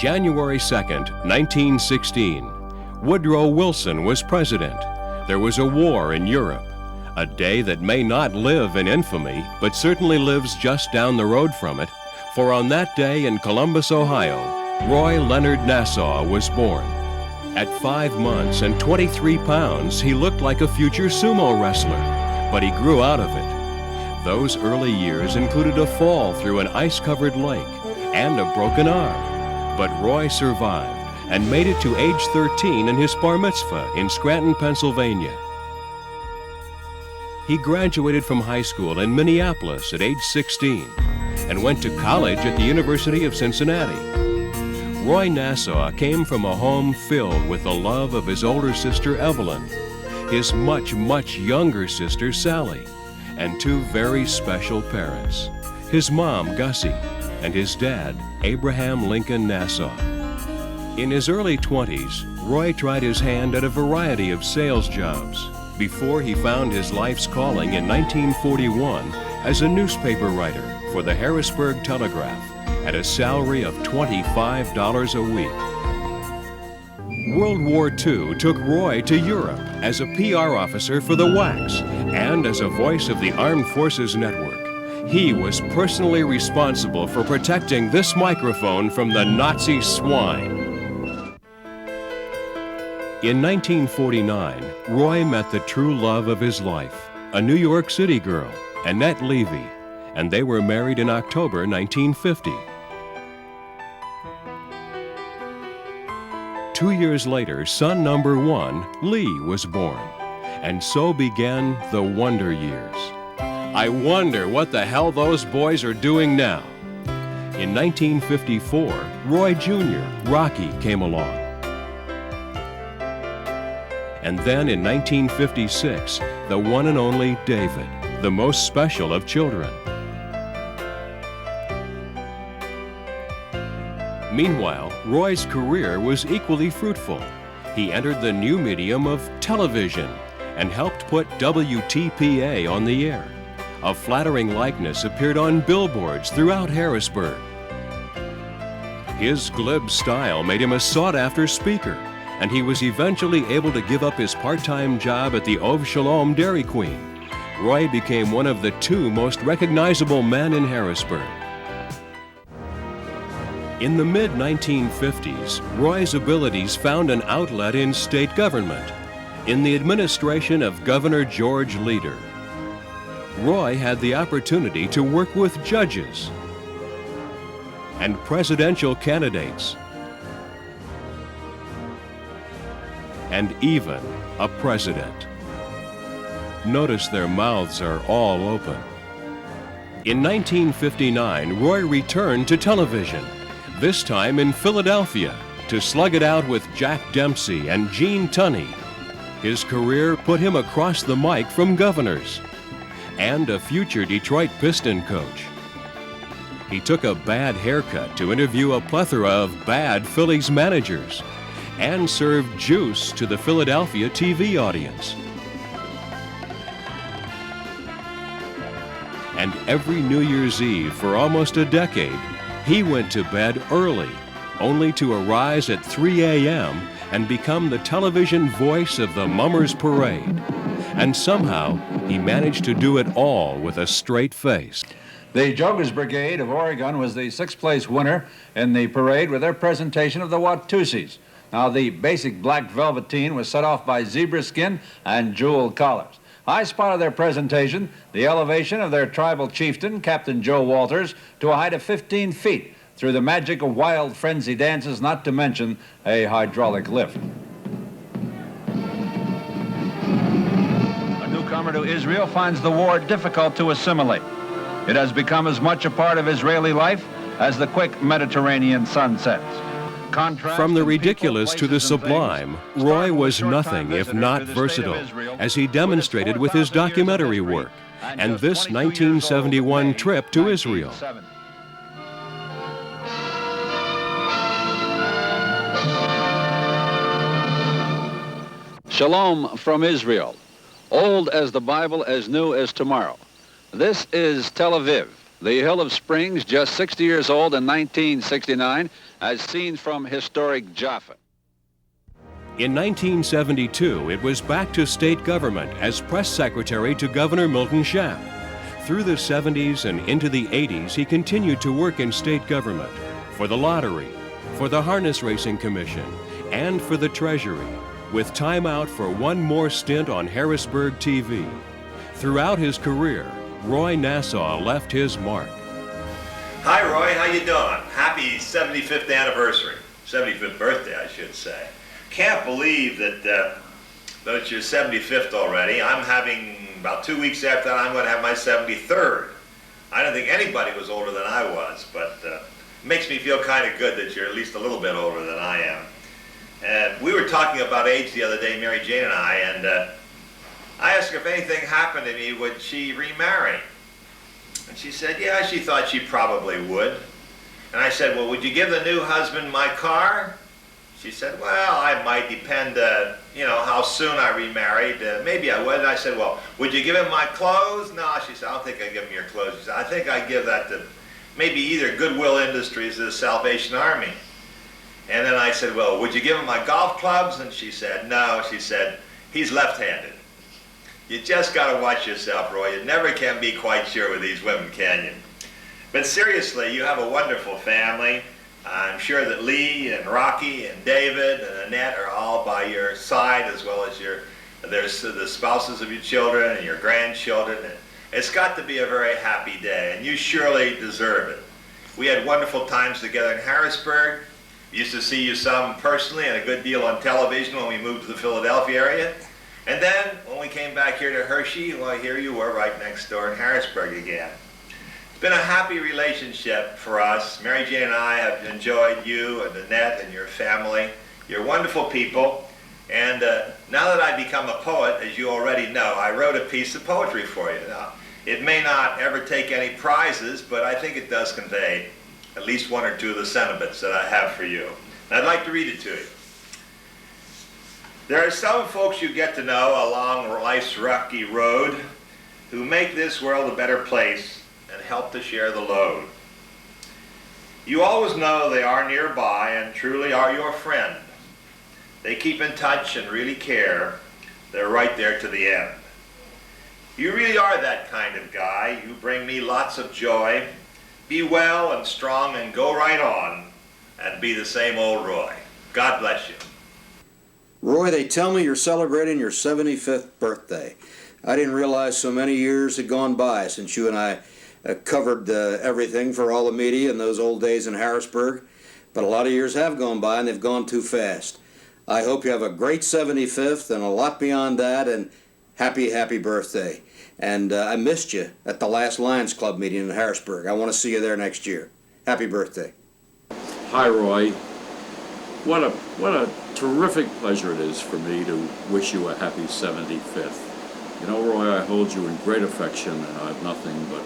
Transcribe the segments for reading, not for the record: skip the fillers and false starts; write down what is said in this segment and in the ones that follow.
January 2nd, 1916. Woodrow Wilson was president. There was a war in Europe. A day that may not live in infamy, but certainly lives just down the road from it. For on that day in Columbus, Ohio, Roy Leonard Nassau was born. At 5 months and 23 pounds, he looked like a future sumo wrestler, but he grew out of it. Those early years included a fall through an ice-covered lake and a broken arm. But Roy survived and made it to age 13 in his bar mitzvah in Scranton, Pennsylvania. He graduated from high school in Minneapolis at age 16 and went to college at the University of Cincinnati. Roy Nassau came from a home filled with the love of his older sister Evelyn, his much, much younger sister Sally, and two very special parents, his mom Gussie and his dad Abraham Lincoln Nassau. In his early 20s, Roy tried his hand at a variety of sales jobs before he found his life's calling in 1941 as a newspaper writer for the Harrisburg Telegraph at a salary of $25 a week. World War II took Roy to Europe as a PR officer for the WACS and as a voice of the Armed Forces Network. He was personally responsible for protecting this microphone from the Nazi swine. In 1949, Roy met the true love of his life, a New York City girl, Annette Levy, and they were married in October 1950. 2 years later, son number 1, Lee, was born, and so began the wonder years. I wonder what the hell those boys are doing now. In 1954, Roy Jr., Rocky, came along. And then in 1956, the one and only David, the most special of children. Meanwhile, Roy's career was equally fruitful. He entered the new medium of television and helped put WTPA on the air. A flattering likeness appeared on billboards throughout Harrisburg. His glib style made him a sought-after speaker, and he was eventually able to give up his part-time job at the Ov Shalom Dairy Queen. Roy became one of the 2 most recognizable men in Harrisburg. In the mid-1950s, Roy's abilities found an outlet in state government, in the administration of Governor George Leader. Roy had the opportunity to work with judges and presidential candidates, and even a president. Notice their mouths are all open. In 1959, Roy returned to television, this time in Philadelphia, to slug it out with Jack Dempsey and Gene Tunney. His career put him across the mic from governors and a future Detroit Piston coach. He took a bad haircut to interview a plethora of bad Phillies managers and served juice to the Philadelphia TV audience. And every New Year's Eve for almost a decade, he went to bed early, only to arise at 3 a.m. and become the television voice of the Mummers Parade. And somehow, he managed to do it all with a straight face. The Joggers Brigade of Oregon was the 6th place winner in the parade with their presentation of the Watusis. Now, the basic black velveteen was set off by zebra skin and jewel collars. I spotted their presentation, the elevation of their tribal chieftain, Captain Joe Walters, to a height of 15 feet through the magic of wild frenzy dances, not to mention a hydraulic lift. A newcomer to Israel finds the war difficult to assimilate. It has become as much a part of Israeli life as the quick Mediterranean sunsets. From the ridiculous to the sublime, Roy was nothing if not versatile, as he demonstrated with his documentary work and this 1971 trip to Israel. Shalom from Israel, old as the Bible, as new as tomorrow. This is Tel Aviv, The Hill of Springs, just 60 years old in 1969, as seen from historic Jaffa. In 1972, it was back to state government as press secretary to Governor Milton Schaap. Through the 70s and into the 80s, he continued to work in state government, for the lottery, for the Harness Racing Commission, and for the Treasury, with time out for one more stint on Harrisburg TV. Throughout his career, Roy Nassau left his mark. Hi, Roy. How you doing? Happy 75th anniversary. 75th birthday, I should say. Can't believe that it's your 75th already. I'm having, about 2 weeks after that, I'm going to have my 73rd. I don't think anybody was older than I was, but it makes me feel kind of good that you're at least a little bit older than I am. And we were talking about age the other day, Mary Jane and I asked her if anything happened to me, would she remarry? And she said, yeah, she thought she probably would. And I said, well, would you give the new husband my car? She said, well, I might depend, how soon I remarried. Maybe I would. And I said, well, would you give him my clothes? No, she said, I don't think I'd give him your clothes. She said, I think I'd give that to maybe either Goodwill Industries or the Salvation Army. And then I said, well, would you give him my golf clubs? And she said, no. She said, he's left-handed. You just got to watch yourself, Roy. You never can be quite sure with these women, can you? But seriously, you have a wonderful family. I'm sure that Lee and Rocky and David and Annette are all by your side, as well as there's the spouses of your children and your grandchildren. It's got to be a very happy day, and you surely deserve it. We had wonderful times together in Harrisburg. We used to see you some personally and a good deal on television when we moved to the Philadelphia area. And then when we came back here to Hershey, well, here you were right next door in Harrisburg again. It's been a happy relationship for us. Mary Jane and I have enjoyed you and Annette and your family. You're wonderful people. And now that I've become a poet, as you already know, I wrote a piece of poetry for you. Now, it may not ever take any prizes, but I think it does convey at least one or two of the sentiments that I have for you. And I'd like to read it to you. There are some folks you get to know along life's rocky road who make this world a better place and help to share the load. You always know they are nearby and truly are your friend. They keep in touch and really care. They're right there to the end. You really are that kind of guy. You bring me lots of joy. Be well and strong and go right on and be the same old Roy. God bless you. Roy, they tell me you're celebrating your 75th birthday. I didn't realize so many years had gone by since you and I covered everything for all the media in those old days in Harrisburg. But a lot of years have gone by and they've gone too fast. I hope you have a great 75th and a lot beyond that, and happy, happy birthday. And I missed you at the last Lions Club meeting in Harrisburg. I want to see you there next year. Happy birthday. Hi, Roy. What a terrific pleasure it is for me to wish you a happy 75th. You know, Roy, I hold you in great affection, and I have nothing but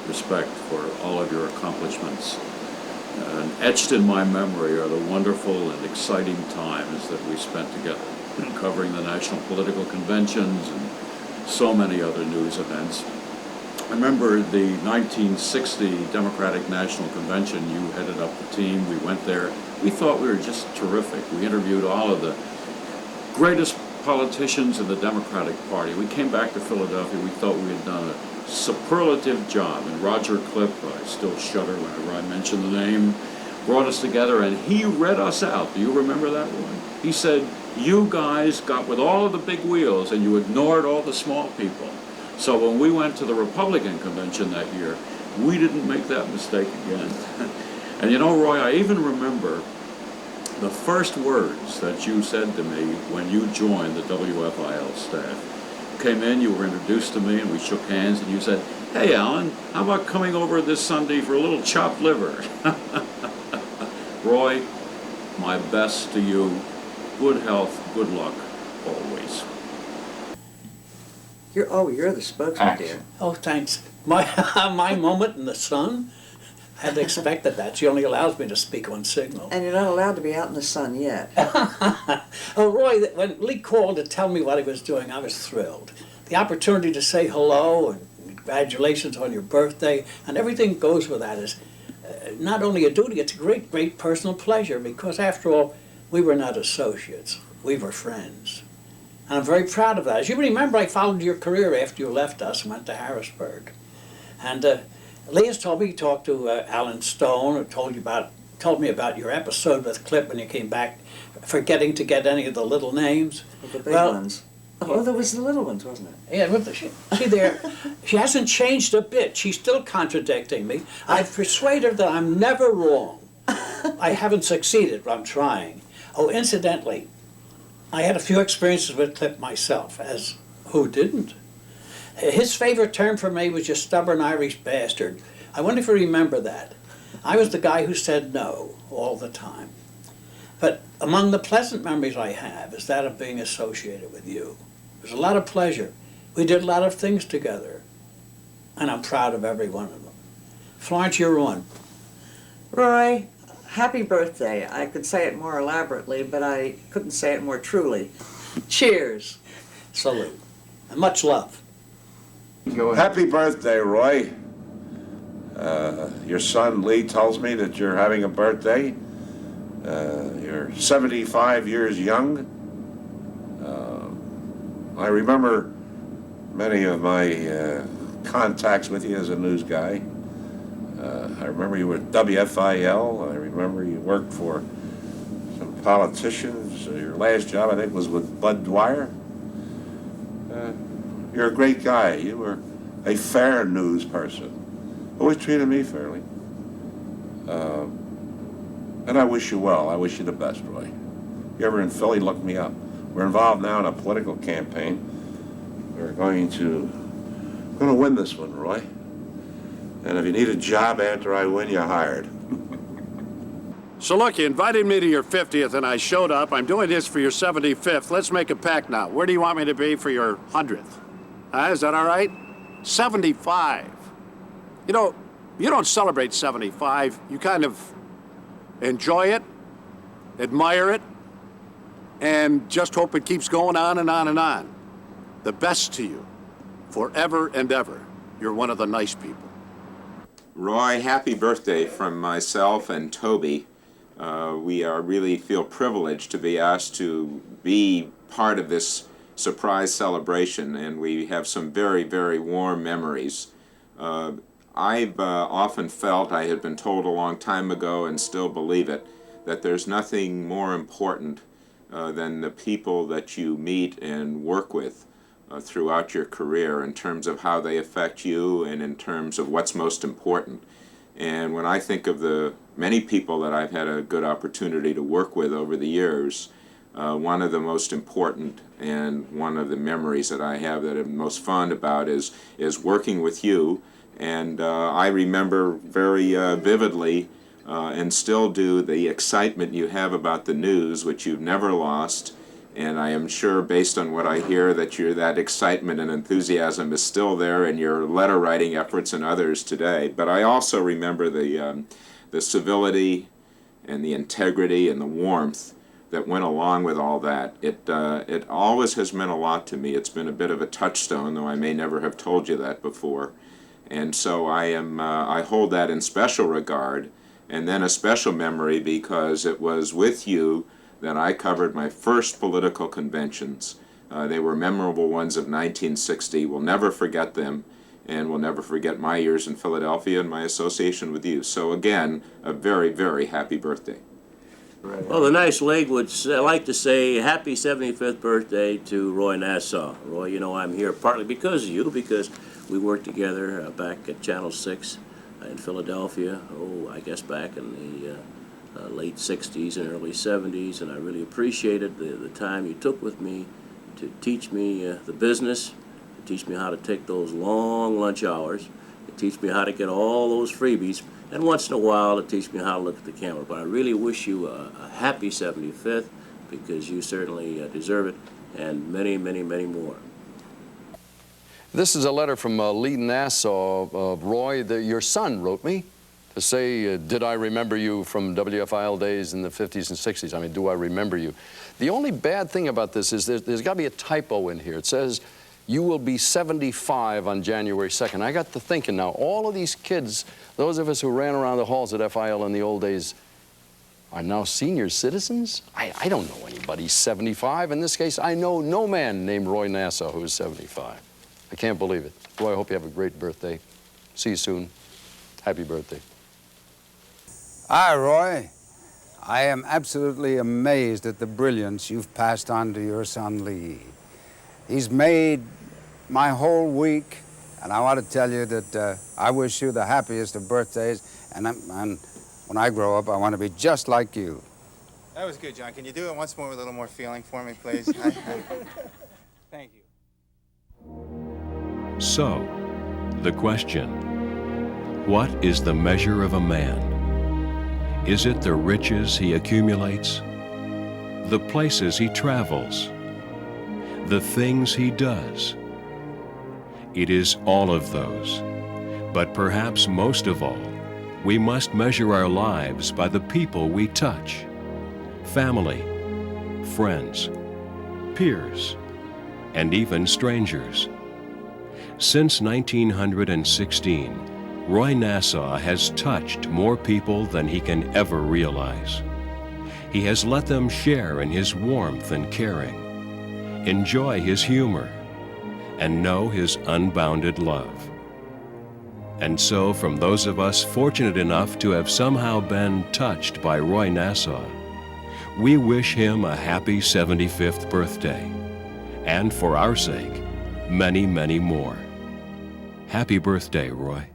respect for all of your accomplishments. And etched in my memory are the wonderful and exciting times that we spent together, covering the national political conventions and so many other news events. I remember the 1960 Democratic National Convention. You headed up the team. We went there. We thought we were just terrific. We interviewed all of the greatest politicians in the Democratic Party. We came back to Philadelphia. We thought we had done a superlative job. And Roger Clip, I still shudder whenever I mention the name, brought us together, and he read us out. Do you remember that one? He said, you guys got with all of the big wheels and you ignored all the small people. So when we went to the Republican convention that year, we didn't make that mistake again. And you know, Roy, I even remember the first words that you said to me when you joined the WFIL staff. You came in, you were introduced to me, and we shook hands, and you said, hey, Alan, how about coming over this Sunday for a little chopped liver? Roy, my best to you. Good health, good luck, always. You're the spokesman, dear. Oh, thanks. My moment in the sun, I had to expect that. She only allows me to speak on signal. And you're not allowed to be out in the sun yet. Oh, Roy, when Lee called to tell me what he was doing, I was thrilled. The opportunity to say hello and congratulations on your birthday, and everything goes with that is not only a duty, it's a great, great personal pleasure, because after all, we were not associates, we were friends. And I'm very proud of that. As you remember, I followed your career after you left us and went to Harrisburg. And Leah's told me you talked to Alan Stone, who told me about your episode with Clip when you came back, forgetting to get any of the little names. The big ones. Oh, there was the little ones, wasn't it? Yeah, well, see there, she hasn't changed a bit. She's still contradicting me. I've persuaded her that I'm never wrong. I haven't succeeded, but I'm trying. Oh, incidentally, I had a few experiences with Clip myself, as who didn't? His favorite term for me was "you stubborn Irish bastard." I wonder if you remember that. I was the guy who said no all the time. But among the pleasant memories I have is that of being associated with you. There's a lot of pleasure. We did a lot of things together, and I'm proud of every one of them. Florence, you're on. Roy, happy birthday. I could say it more elaborately, but I couldn't say it more truly. Cheers. Salute. And much love. Happy birthday, Roy. Your son Lee tells me that you're having a birthday. You're 75 years young. I remember many of my contacts with you as a news guy. I remember you were at WFIL. I remember you worked for some politicians. Your last job, I think, was with Bud Dwyer. You're a great guy. You were a fair news person. Always treated me fairly. And I wish you well. I wish you the best, Roy. If you're ever in Philly, look me up. We're involved now in a political campaign. We're going to win this one, Roy. And if you need a job after I win, you're hired. So look, you invited me to your 50th and I showed up. I'm doing this for your 75th. Let's make a pact now. Where do you want me to be for your 100th? Is that all right? 75. You know, you don't celebrate 75. You kind of enjoy it, admire it, and just hope it keeps going on and on and on. The best to you, forever and ever. You're one of the nice people. Roy, happy birthday from myself and Toby. We really feel privileged to be asked to be part of this surprise celebration, and we have some very, very warm memories. I've often felt, I had been told a long time ago and still believe it, that there's nothing more important than the people that you meet and work with throughout your career in terms of how they affect you and in terms of what's most important. And when I think of the many people that I've had a good opportunity to work with over the years, one of the most important and one of the memories that I have that I'm most fond about is working with you. And I remember very vividly and still do the excitement you have about the news, which you've never lost. And I am sure, based on what I hear, that that excitement and enthusiasm is still there in your letter writing efforts and others today. But I also remember the civility and the integrity and the warmth that went along with all that. It always has meant a lot to me. It's been a bit of a touchstone, though I may never have told you that before. And so I hold that in special regard, and then a special memory because it was with you that I covered my first political conventions. They were memorable ones of 1960. We'll never forget them, and we'll never forget my years in Philadelphia and my association with you. So again, a very, very happy birthday. Well, the nice leg would like to say happy 75th birthday to Roy Nassau. Roy, you know I'm here partly because of you, because we worked together back at Channel 6 in Philadelphia, I guess back in the late 60s and early 70s, and I really appreciated the time you took with me to teach me the business, to teach me how to take those long lunch hours, to teach me how to get all those freebies, and once in a while to teach me how to look at the camera. But I really wish you a happy 75th, because you certainly deserve it, and many, many, many more. This is a letter from Lee Nassau. Roy, your son wrote me to say, did I remember you from WFIL days in the 50s and 60s? I mean, do I remember you? The only bad thing about this is there's got to be a typo in here. It says, You will be 75 on January 2nd. I got to thinking now, all of these kids, those of us who ran around the halls at FIL in the old days, are now senior citizens? I don't know anybody 75. In this case, I know no man named Roy Nassau who is 75. I can't believe it. Roy, I hope you have a great birthday. See you soon. Happy birthday. Hi, Roy. I am absolutely amazed at the brilliance you've passed on to your son, Lee. He's made my whole week, and I want to tell you that I wish you the happiest of birthdays, and when I grow up, I want to be just like you. That was good, John. Can you do it once more with a little more feeling for me, please? Thank you. So, the question, what is the measure of a man? Is it the riches he accumulates? The places he travels? The things he does? It is all of those. But perhaps most of all, we must measure our lives by the people we touch. Family, friends, peers, and even strangers. Since 1916, Roy Nassau has touched more people than he can ever realize. He has let them share in his warmth and caring, enjoy his humor, and know his unbounded love. And so, from those of us fortunate enough to have somehow been touched by Roy Nassau, we wish him a happy 75th birthday, and for our sake, many, many more. Happy birthday, Roy.